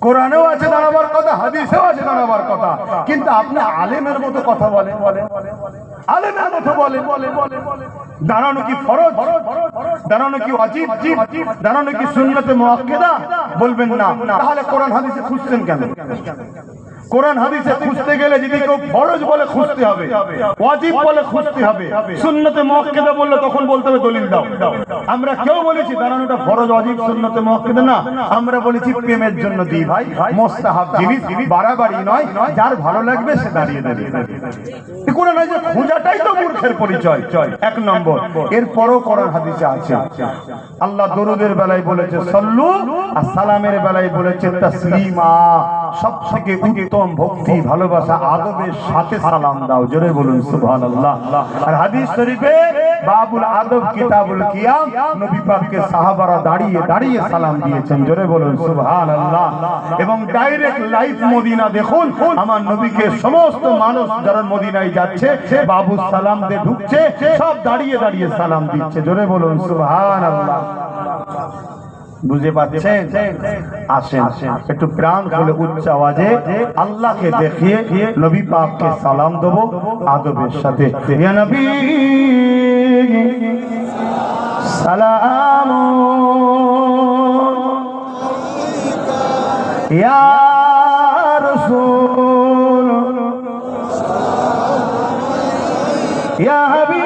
কোরআনেও আছে দাঁড়াবার কথা, হাদিসেও আছে দাঁড়াবার কথা, কিন্তু আপনি আলেমের মতো কথা বলেন, আলেমের মতো বলেন। দাঁড়ানো কি ফরজ? দাঁড়ানো কি ওয়াজিব? দাঁড়ানো কি সুন্নতে মুআক্কাদা? বলবেন না। তাহলে কোরআন হাদিসে খুঁজছেন কেন? কোরআন হাদিসে খুঁজতে গেলে যদি কেউ ফরজ বলে খুঁজতে হবে, ওয়াজিব বলে খুঁজতে হবে, সুন্নতে মুআক্কাদা বললে তখন বলতে হবে দলিল দাও। আমরা কেউ বলেছি দাঁড়ানোটা ফরজ, ওয়াজিব, সুন্নতে মুআক্কাদা না। আমরা বলেছি প্রেমের জন্য দিই ভাই, মুস্তাহাব জিনিস, বাড়াবাড়ি নয়, যার ভালো লাগবে সে দাঁড়িয়ে দেবে। কোরআন হাদিসে খোঁজাটাই তো মূর্খের পরিচয়, এক নম্বর। এরপরও কোরআন হাদিসে আছে, আল্লাহ দরুদের বেলায় বলেছে সাল্লু, আর সালামের বেলায় বলেছে তাসলিমা। সবথেকে উত্তম ভক্তি, ভালোবাসা, আদবের সাথে সালাম দাও। জোরে বলুন সুবহানাল্লাহ। আর হাদিস শরীফে বাবুল আদব কিতাবুল কিয়াম, নবী পাককে সাহাবারা দাঁড়িয়ে দাঁড়িয়ে সালাম দিয়েছেন। জোরে বলুন সুবহানাল্লাহ। এবং ডাইরেক্ট লাইভ মদিনা দেখুন, আমার নবীকে সমস্ত মানুষ যারা মদিনায় যাচ্ছে, বাবু সালাম দিয়ে ঢুকছে, সব দাঁড়িয়ে দাঁড়িয়ে সালাম দিচ্ছে। জোরে বলুন সুবহানাল্লাহ। বুঝে পাচ্ছেন? আসেন একটু প্রাণ খুলে উচ্চ আওয়াজে আল্লাহকে দেখিয়ে নবী পাককে সালাম দেবো আদবের সাথে। ইয়া নবী সালাম, ইয়া রাসূল, ইয়া হাবিব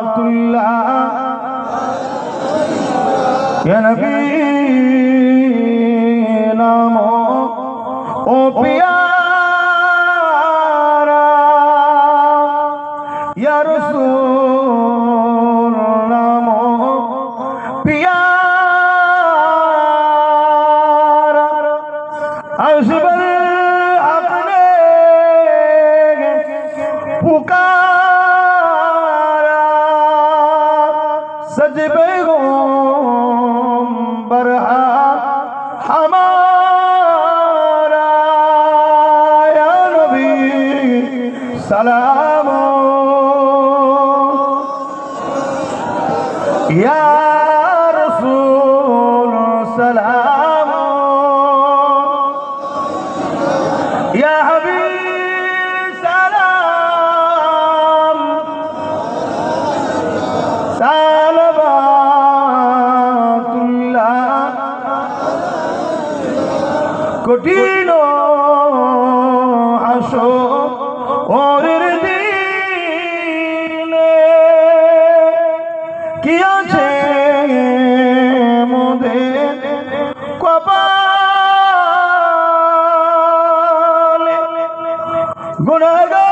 সালামাতুল্লাহ, ইয়া নবী নাম ও পিয়ারা ইয়া রাসূল নাম পিয়ারা আসবল আপনে पुकारा सजबे बरहा हमारा या नबी सलाम या रसूल सलाम या हबीब सलाम सालवातुल्लाह কঠিন হাসরের দিনে কি আছে মোদের কপালে গুনাহগার